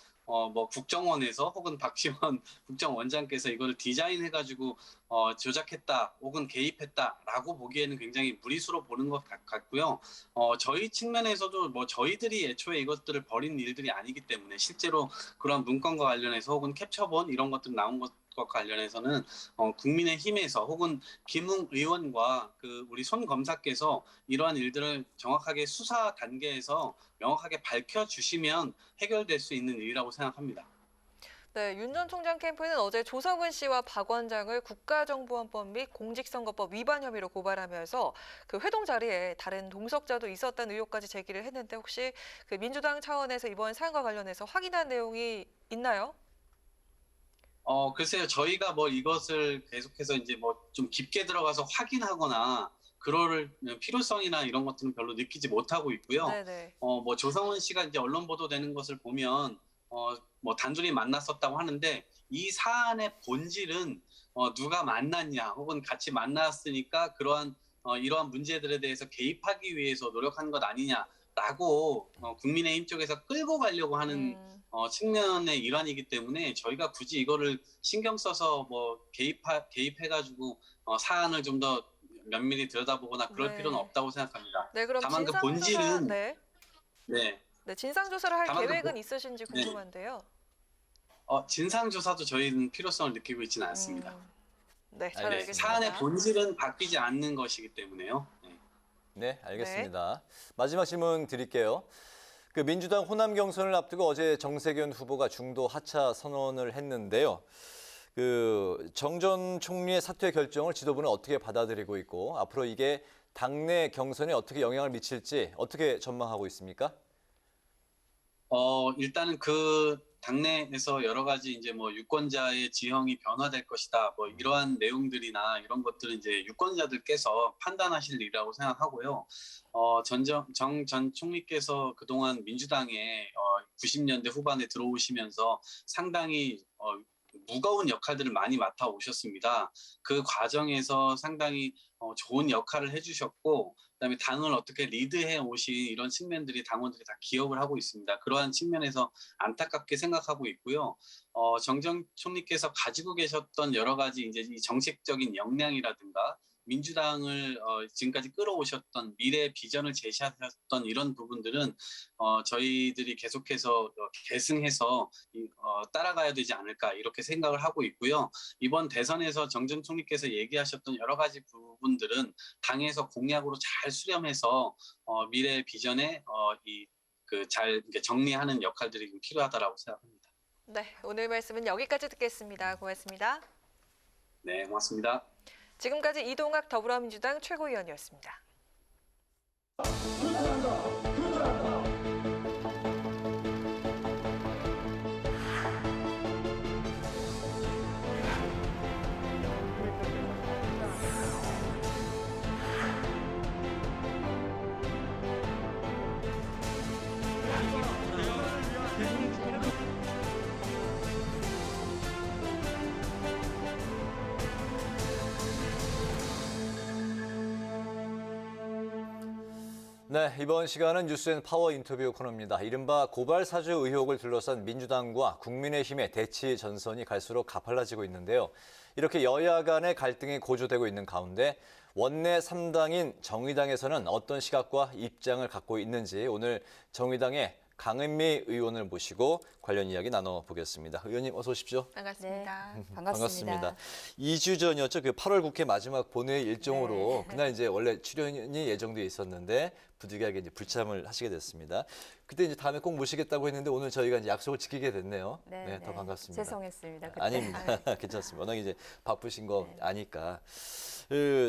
국정원에서 혹은 박지원 국정원장께서 이걸 디자인해가지고 조작했다 혹은 개입했다라고 보기에는 굉장히 무리수로 보는 것 같고요. 저희 측면에서도 저희들이 애초에 이것들을 벌인 일들이 아니기 때문에 실제로 그런 문건과 관련해서 혹은 캡처본 이런 것들 나온 것과 관련해서는 국민의힘에서 혹은 김웅 의원과 우리 손 검사께서 이러한 일들을 정확하게 수사 단계에서 명확하게 밝혀주시면 해결될 수 있는 일이라고 생각합니다. 네, 윤 전 총장 캠프는 어제 조성은 씨와 박 원장을 국가정보원법 및 공직선거법 위반 혐의로 고발하면서 회동 자리에 다른 동석자도 있었다는 의혹까지 제기를 했는데 혹시 민주당 차원에서 이번 사안과 관련해서 확인한 내용이 있나요? 글쎄요, 저희가 이것을 계속해서 이제 좀 깊게 들어가서 확인하거나 그럴 필요성이나 이런 것들은 별로 느끼지 못하고 있고요. 네네. 조성은 씨가 이제 언론 보도되는 것을 보면 단둘이 만났었다고 하는데 이 사안의 본질은 누가 만났냐 혹은 같이 만났으니까 이러한 문제들에 대해서 개입하기 위해서 노력한 것 아니냐라고 국민의힘 쪽에서 끌고 가려고 하는 측면의 일환이기 때문에 저희가 굳이 이거를 신경 써서 개입해가지고 사안을 좀 더 면밀히 들여다보거나 그럴 필요는 없다고 생각합니다. 네, 그럼 다만 그 본질은 진상조사를 할 계획은 있으신지 궁금한데요. 진상조사도 저희는 필요성을 느끼고 있지는 않습니다. 네, 잘 알겠습니다. 사안의 본질은 바뀌지 않는 것이기 때문에요. 네, 알겠습니다. 마지막 질문 드릴게요. 그 민주당 호남 경선을 앞두고 어제 정세균 후보가 중도 하차 선언을 했는데요. 정 전 총리의 사퇴 결정을 지도부는 어떻게 받아들이고 있고 앞으로 이게 당내 경선에 어떻게 영향을 미칠지 어떻게 전망하고 있습니까? 일단은 그 당내에서 여러 가지 이제 뭐 유권자의 지형이 변화될 것이다. 뭐 이러한 내용들이나 이런 것들은 이제 유권자들께서 판단하실 일이라고 생각하고요. 정 전 총리께서 그동안 민주당에 90년대 후반에 들어오시면서 상당히 무거운 역할들을 많이 맡아 오셨습니다. 그 과정에서 상당히 좋은 역할을 해주셨고, 그다음에 당을 어떻게 리드해 오신 이런 측면들이 당원들이 다 기억을 하고 있습니다. 그러한 측면에서 안타깝게 생각하고 있고요. 정 전 총리께서 가지고 계셨던 여러 가지 이제 이 정책적인 역량이라든가 민주당을 지금까지 끌어오셨던 미래 비전을 제시하셨던 이런 부분들은 저희들이 계속해서 계승해서 따라가야 되지 않을까 이렇게 생각을 하고 있고요. 이번 대선에서 정 전 총리께서 얘기하셨던 여러 가지 부분들은 당에서 공약으로 잘 수렴해서 미래 비전에 잘 정리하는 역할들이 좀 필요하다라고 생각합니다. 네, 오늘 말씀은 여기까지 듣겠습니다. 고맙습니다. 네, 고맙습니다. 지금까지 이동학 더불어민주당 최고위원이었습니다. 네, 이번 시간은 뉴스앤파워 인터뷰 코너입니다. 이른바 고발 사주 의혹을 둘러싼 민주당과 국민의힘의 대치 전선이 갈수록 가팔라지고 있는데요. 이렇게 여야 간의 갈등이 고조되고 있는 가운데 원내 3당인 정의당에서는 어떤 시각과 입장을 갖고 있는지 오늘 정의당의 강은미 의원을 모시고 관련 이야기 나눠보겠습니다. 의원님 어서 오십시오. 반갑습니다. 네, 반갑습니다. 2주 전이었죠. 그 8월 국회 마지막 본회의 일정으로 네. 그날 이제 원래 출연이 예정돼 있었는데 부득이하게 이제 불참을 하시게 됐습니다. 그때 이제 다음에 꼭 모시겠다고 했는데 오늘 저희가 이제 약속을 지키게 됐네요. 네, 더 반갑습니다. 죄송했습니다. 그때. 아닙니다. 괜찮습니다. 워낙 이제 바쁘신 거 아니까.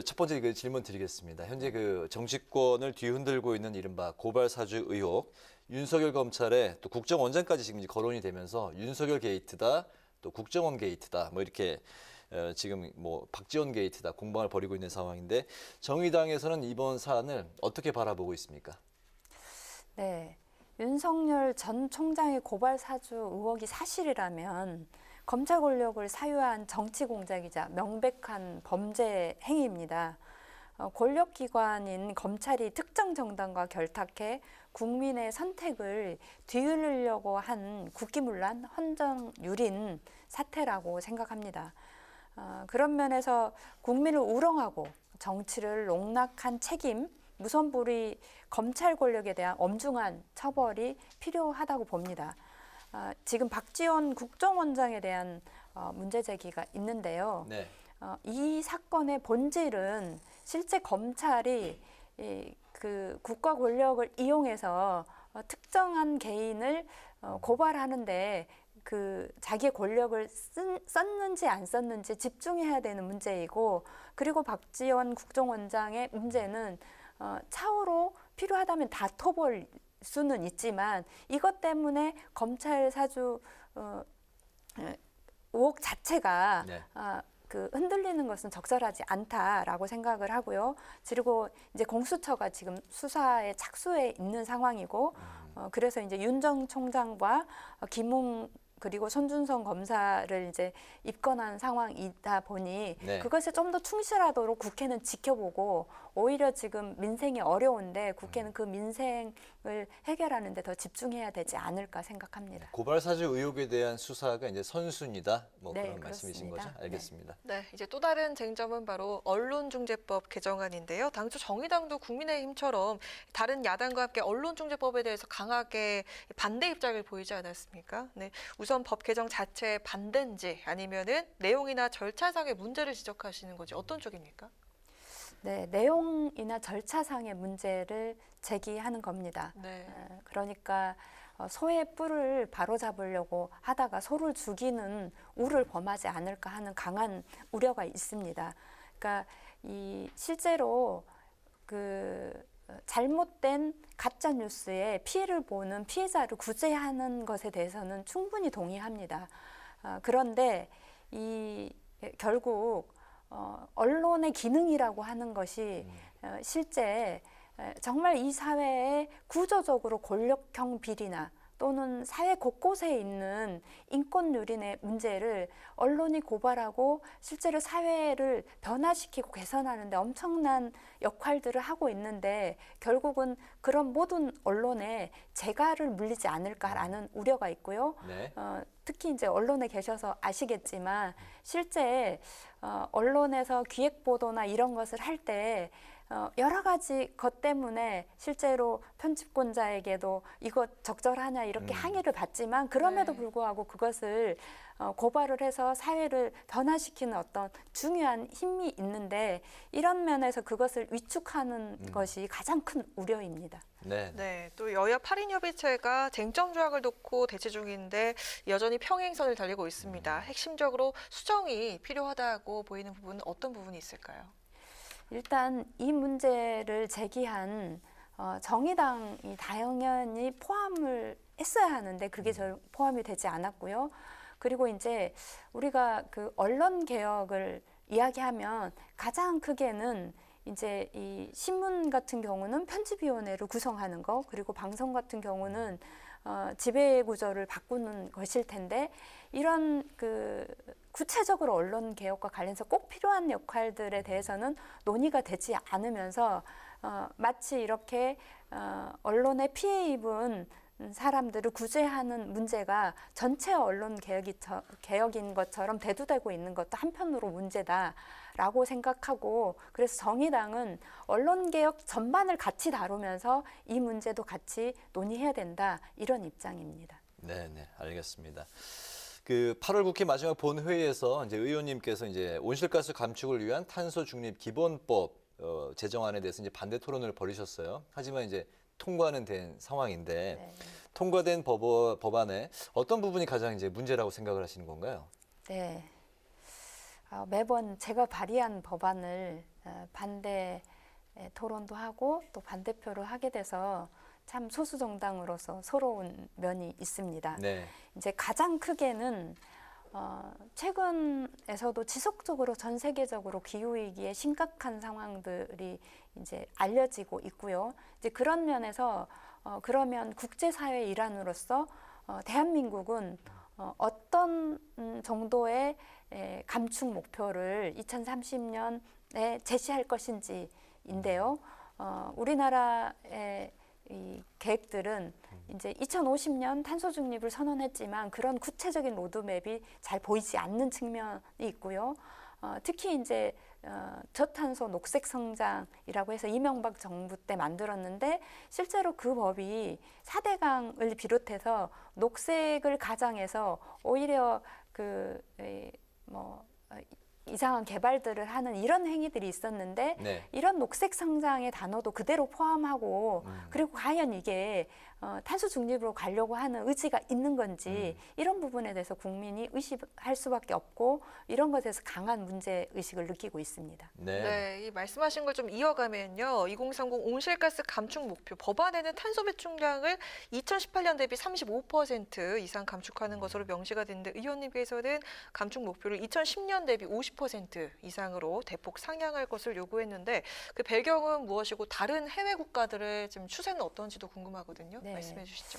첫 번째 그 질문 드리겠습니다. 현재 그 정치권을 뒤흔들고 있는 이른바 고발 사주 의혹. 윤석열 검찰에 또 국정원장까지 지금 이제 거론이 되면서 윤석열 게이트다, 또 국정원 게이트다, 뭐 이렇게 지금 뭐 박지원 게이트다 공방을 벌이고 있는 상황인데 정의당에서는 이번 사안을 어떻게 바라보고 있습니까? 네, 윤석열 전 총장의 고발 사주 의혹이 사실이라면 검찰 권력을 사유한 정치 공작이자 명백한 범죄 행위입니다. 권력기관인 검찰이 특정 정당과 결탁해 국민의 선택을 뒤흔들려고 한 국기문란 헌정유린 사태라고 생각합니다. 그런 면에서 국민을 우롱하고 정치를 농락한 책임, 무선불위 검찰 권력에 대한 엄중한 처벌이 필요하다고 봅니다. 지금 박지원 국정원장에 대한 문제 제기가 있는데요. 네. 이 사건의 본질은 실제 검찰이 그 국가 권력을 이용해서 특정한 개인을 고발하는데 그 자기의 권력을 썼는지 안 썼는지 집중해야 되는 문제이고, 그리고 박지원 국정원장의 문제는 차후로 필요하다면 다퉈볼 수는 있지만 이것 때문에 검찰 사주 의혹 자체가 네. 그 흔들리는 것은 적절하지 않다라고 생각을 하고요. 그리고 이제 공수처가 지금 수사에 착수해 있는 상황이고, 그래서 이제 윤 전 총장과 김웅 그리고 손준성 검사를 이제 입건한 상황이다 보니 네. 그것에 좀 더 충실하도록 국회는 지켜보고, 오히려 지금 민생이 어려운데 국회는 그 민생을 해결하는 데 더 집중해야 되지 않을까 생각합니다. 고발 사주 의혹에 대한 수사가 이제 선순위다. 뭐 네, 그런 말씀이신 거죠? 그렇습니다. 알겠습니다. 네, 이제 또 다른 쟁점은 바로 언론중재법 개정안인데요. 당초 정의당도 국민의힘처럼 다른 야당과 함께 언론중재법에 대해서 강하게 반대 입장을 보이지 않았습니까? 네, 우선 법 개정 자체에 반대인지 아니면은 내용이나 절차상의 문제를 지적하시는 거지 어떤 쪽입니까? 네, 내용이나 절차상의 문제를 제기하는 겁니다. 네. 그러니까 소의 뿔을 바로잡으려고 하다가 소를 죽이는 우를 범하지 않을까 하는 강한 우려가 있습니다. 그러니까 실제로 그 잘못된 가짜 뉴스에 피해를 보는 피해자를 구제하는 것에 대해서는 충분히 동의합니다. 그런데 결국 언론의 기능이라고 하는 것이 실제 정말 이 사회에 구조적으로 권력형 비리나 또는 사회 곳곳에 있는 인권 유린의 문제를 언론이 고발하고 실제로 사회를 변화시키고 개선하는 데 엄청난 역할들을 하고 있는데 결국은 그런 모든 언론에 재갈을 물리지 않을까라는 우려가 있고요. 네. 특히 이제 언론에 계셔서 아시겠지만 실제 언론에서 기획 보도나 이런 것을 할 때 여러 가지 것 때문에 실제로 편집권자에게도 이거 적절하냐 이렇게 항의를 받지만 그럼에도 불구하고 그것을 고발을 해서 사회를 변화시키는 어떤 중요한 힘이 있는데 이런 면에서 그것을 위축하는 것이 가장 큰 우려입니다. 네. 네, 또 여야 8인 협의체가 쟁점 조항을 놓고 대치 중인데 여전히 평행선을 달리고 있습니다. 핵심적으로 수정이 필요하다고 보이는 부분은 어떤 부분이 있을까요? 일단 이 문제를 제기한 정의당이 당연히 포함을 했어야 하는데 그게 포함이 되지 않았고요. 그리고 이제 우리가 그 언론 개혁을 이야기하면 가장 크게는 이제 이 신문 같은 경우는 편집위원회를 구성하는 거, 그리고 방송 같은 경우는 지배 구조를 바꾸는 것일 텐데 이런 그 구체적으로 언론 개혁과 관련해서 꼭 필요한 역할들에 대해서는 논의가 되지 않으면서 마치 이렇게 언론에 피해 입은 사람들을 구제하는 문제가 전체 언론 개혁인 것처럼 대두되고 있는 것도 한편으로 문제다라고 생각하고 그래서 정의당은 언론 개혁 전반을 같이 다루면서 이 문제도 같이 논의해야 된다 이런 입장입니다. 네, 알겠습니다. 그 8월 국회 마지막 본회의에서 이제 의원님께서 이제 온실가스 감축을 위한 탄소 중립 기본법 제정안에 대해서 이제 반대 토론을 벌이셨어요. 하지만 이제 통과는 된 상황인데 통과된 법안에 어떤 부분이 가장 이제 문제라고 생각을 하시는 건가요? 네, 매번 제가 발의한 법안을 반대 토론도 하고 또 반대표를 하게 돼서 참 소수 정당으로서 서러운 면이 있습니다. 네. 이제 가장 크게는 최근에서도 지속적으로 전 세계적으로 기후 위기에 심각한 상황들이 이제 알려지고 있고요. 이제 그런 면에서 그러면 국제사회 일환으로서 대한민국은 어떤 정도의 감축 목표를 2030년에 제시할 것인지인데요. 우리나라의 이 계획들은 이제 2050년 탄소 중립을 선언했지만 그런 구체적인 로드맵이 잘 보이지 않는 측면이 있고요. 특히 이제 저탄소 녹색 성장이라고 해서 이명박 정부 때 만들었는데 실제로 그 법이 4대강을 비롯해서 녹색을 가장해서 오히려 이상한 개발들을 하는 이런 행위들이 있었는데 이런 녹색 성장의 단어도 그대로 포함하고 그리고 과연 이게 탄소 중립으로 가려고 하는 의지가 있는 건지 이런 부분에 대해서 국민이 의식할 수밖에 없고 이런 것에 대해서 강한 문제의식을 느끼고 있습니다. 네, 이 말씀하신 걸 좀 이어가면요. 2030 온실가스 감축 목표 법안에는 탄소 배출량을 2018년 대비 35% 이상 감축하는 것으로 명시가 됐는데 의원님께서는 감축 목표를 2010년 대비 50% 이상으로 대폭 상향할 것을 요구했는데 그 배경은 무엇이고 다른 해외 국가들의 지금 추세는 어떤지도 궁금하거든요. 말씀해 주시죠.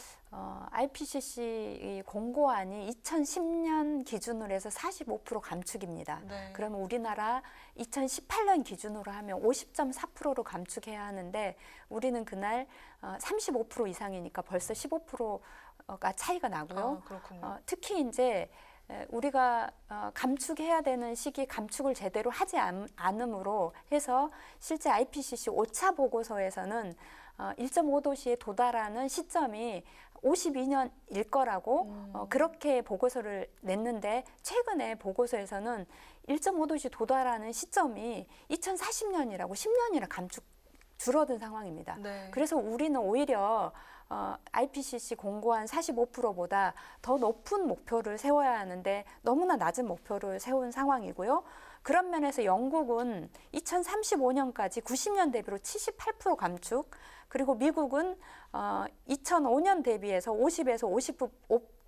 IPCC 공고안이 2010년 기준으로 해서 45% 감축입니다. 그러면 우리나라 2018년 기준으로 하면 50.4%로 감축해야 하는데 우리는 그날 35% 이상이니까 벌써 15%가 차이가 나고요. 특히 이제 우리가 감축해야 되는 시기 감축을 제대로 하지 않음으로 해서 실제 IPCC 5차 보고서에서는 1.5도씨에 도달하는 시점이 52년일 거라고 그렇게 보고서를 냈는데 최근에 보고서에서는 1.5도씨 도달하는 시점이 2040년이라고 10년이나 줄어든 상황입니다. 네. 그래서 우리는 오히려 IPCC 공고한 45%보다 더 높은 목표를 세워야 하는데 너무나 낮은 목표를 세운 상황이고요. 그런 면에서 영국은 2035년까지 90년 대비로 78% 감축, 그리고 미국은 2005년 대비해서 50에서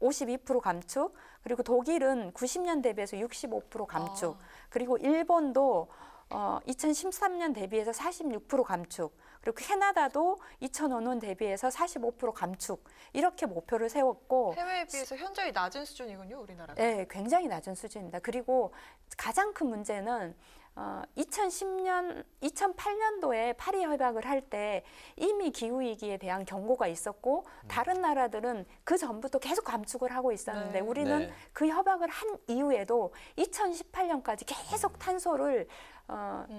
52% 감축, 그리고 독일은 90년 대비해서 65% 감축, 그리고 일본도 2013년 대비해서 46% 감축, 그리고 캐나다도 2005년 대비해서 45% 감축, 이렇게 목표를 세웠고 해외에 비해서 현저히 낮은 수준이군요, 우리나라가. 네, 굉장히 낮은 수준입니다. 그리고 가장 큰 문제는 2008년도에 파리 협약을 할 때 이미 기후위기에 대한 경고가 있었고 다른 나라들은 그 전부터 계속 감축을 하고 있었는데 우리는 그 협약을 한 이후에도 2018년까지 계속 탄소를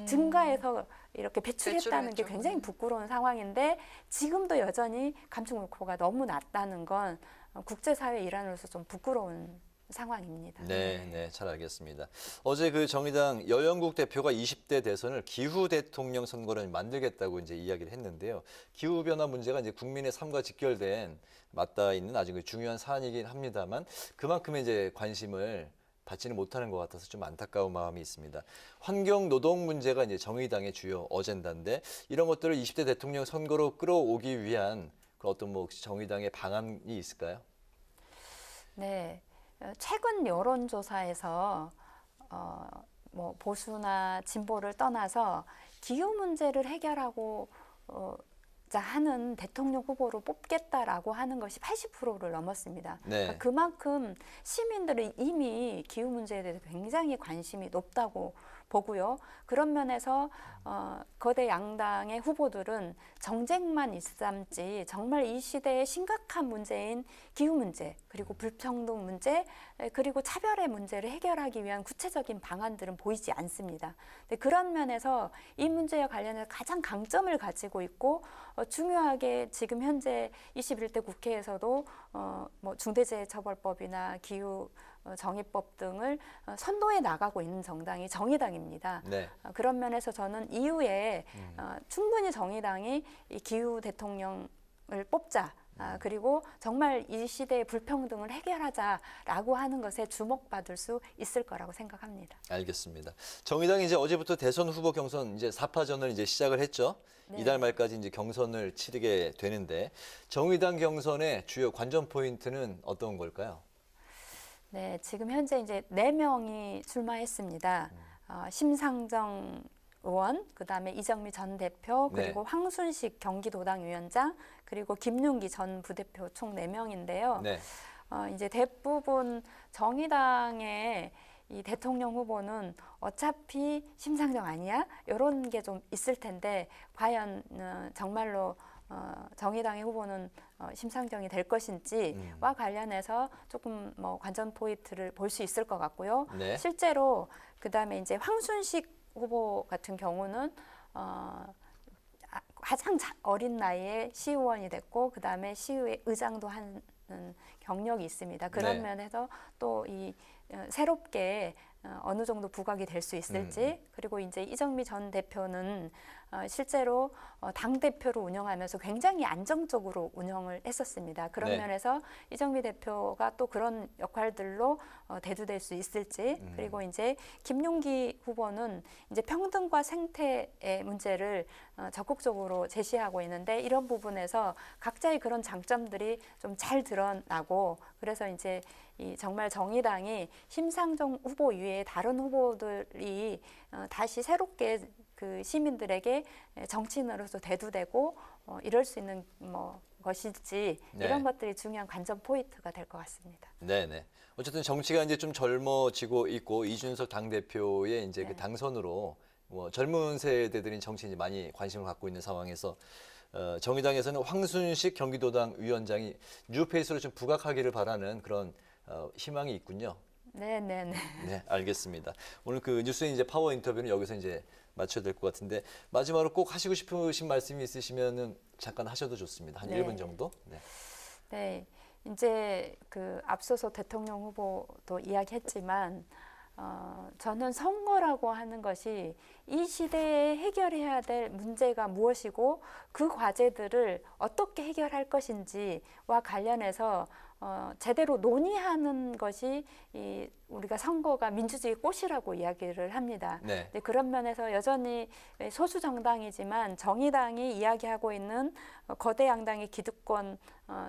증가해서 이렇게 배출했다는 게 굉장히 부끄러운 상황인데 지금도 여전히 감축 목표가 너무 낮다는 건 국제사회 일환으로서 좀 부끄러운 상황입니다. 네, 잘 알겠습니다. 어제 그 정의당 여영국 대표가 20대 대선을 기후 대통령 선거를 만들겠다고 이제 이야기를 했는데요. 기후 변화 문제가 이제 국민의 삶과 직결된 맞닿아 있는 아주 중요한 사안이긴 합니다만 그만큼 이제 관심을 받지는 못하는 것 같아서 좀 안타까운 마음이 있습니다. 환경 노동 문제가 이제 정의당의 주요 어젠다인데 이런 것들을 20대 대통령 선거로 끌어오기 위한 그 어떤 뭐 혹시 정의당의 방안이 있을까요? 네. 최근 여론조사에서 뭐 보수나 진보를 떠나서 기후 문제를 해결하고 하는 대통령 후보로 뽑겠다라고 하는 것이 80%를 넘었습니다. 네. 그러니까 그만큼 시민들은 이미 기후 문제에 대해서 굉장히 관심이 높다고 보고요. 그런 면에서 거대 양당의 후보들은 정쟁만 일삼지 정말 이 시대의 심각한 문제인 기후 문제, 그리고 불평등 문제, 그리고 차별의 문제를 해결하기 위한 구체적인 방안들은 보이지 않습니다. 근데 그런 면에서 이 문제와 관련해서 가장 강점을 가지고 있고 중요하게 지금 현재 21대 국회에서도 뭐 중대재해처벌법이나 기후 정의법 등을 선도해 나가고 있는 정당이 정의당입니다. 네. 그런 면에서 저는 이후에 충분히 정의당이 이 기후 대통령을 뽑자. 그리고 정말 이 시대의 불평등을 해결하자라고 하는 것에 주목받을 수 있을 거라고 생각합니다. 알겠습니다. 정의당이 이제 어제부터 대선 후보 경선 이제 4파전을 이제 시작을 했죠. 네. 이달 말까지 이제 경선을 치르게 되는데 정의당 경선의 주요 관전 포인트는 어떤 걸까요? 네, 지금 현재 이제 4명이 출마했습니다. 심상정 의원, 그다음에 이정미 전 대표, 그리고 네. 황순식 경기도당 위원장, 그리고 김윤기 전 부대표 총 4명인데요. 네. 이제 대부분 정의당의 이 대통령 후보는 어차피 심상정 아니야? 이런 게 좀 있을 텐데 과연 정말로 정의당의 후보는 심상정이 될 것인지와 관련해서 조금 뭐 관전 포인트를 볼 수 있을 것 같고요. 네. 실제로 그다음에 이제 황순식 후보 같은 경우는 가장 어린 나이에 시의원이 됐고 그다음에 시의회 의장도 하는 경력이 있습니다. 그런 네. 면에서 또 이 새롭게 어느 정도 부각이 될 수 있을지, 그리고 이제 이정미 전 대표는 실제로 당대표를 운영하면서 굉장히 안정적으로 운영을 했었습니다. 그런 네. 면에서 이정미 대표가 또 그런 역할들로 대두될 수 있을지, 그리고 이제 김용기 후보는 이제 평등과 생태의 문제를 적극적으로 제시하고 있는데 이런 부분에서 각자의 그런 장점들이 좀 잘 드러나고, 그래서 이제 이 정말 정의당이 심상정 후보 이외에 다른 후보들이 다시 새롭게 그 시민들에게 정치인으로서 대두되고 이럴 수 있는 뭐 것일지, 네. 이런 것들이 중요한 관전 포인트가 될 것 같습니다. 네네. 어쨌든 정치가 이제 좀 젊어지고 있고 이준석 당대표의 이제 그 당선으로 뭐 젊은 세대들인 정치인이 많이 관심을 갖고 있는 상황에서 정의당에서는 황순식 경기도당 위원장이 뉴페이스로 좀 부각하기를 바라는 그런 희망이 있군요. 네. 네, 알겠습니다. 오늘 그 뉴스인 이제 파워 인터뷰는 여기서 이제 마쳐야 될 것 같은데 마지막으로 꼭 하시고 싶으신 말씀이 있으시면은 잠깐 하셔도 좋습니다. 한 네. 1분 정도. 네. 네, 이제 그 앞서서 대통령 후보도 이야기했지만 저는 선거라고 하는 것이 이 시대에 해결해야 될 문제가 무엇이고 그 과제들을 어떻게 해결할 것인지와 관련해서 제대로 논의하는 것이 우리가 선거가 민주주의 꽃이라고 이야기를 합니다. 네. 그런 면에서 여전히 소수 정당이지만 정의당이 이야기하고 있는 거대 양당의 기득권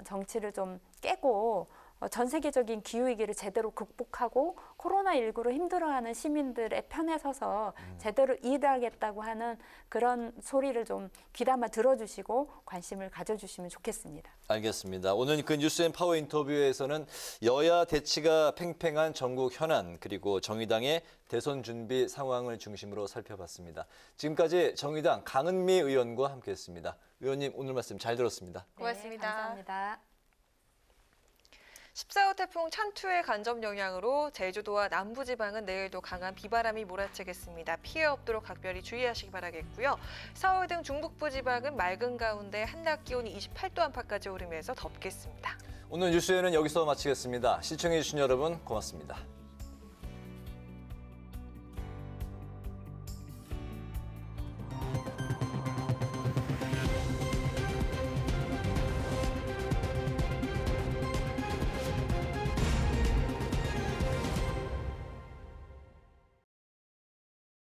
정치를 좀 깨고 전 세계적인 기후위기를 제대로 극복하고 코로나19로 힘들어하는 시민들의 편에 서서 제대로 일하겠다고 하는 그런 소리를 좀 귀담아 들어주시고 관심을 가져주시면 좋겠습니다. 알겠습니다. 오늘 그 뉴스앤 파워 인터뷰에서는 여야 대치가 팽팽한 전국 현안 그리고 정의당의 대선 준비 상황을 중심으로 살펴봤습니다. 지금까지 정의당 강은미 의원과 함께했습니다. 의원님 오늘 말씀 잘 들었습니다. 고맙습니다. 네, 감사합니다. 14호 태풍 찬투의 간접 영향으로 제주도와 남부지방은 내일도 강한 비바람이 몰아치겠습니다. 피해 없도록 각별히 주의하시기 바라겠고요. 서울 등 중북부 지방은 맑은 가운데 한낮 기온이 28도 안팎까지 오르면서 덥겠습니다. 오늘 뉴스에는 여기서 마치겠습니다. 시청해주신 여러분 고맙습니다.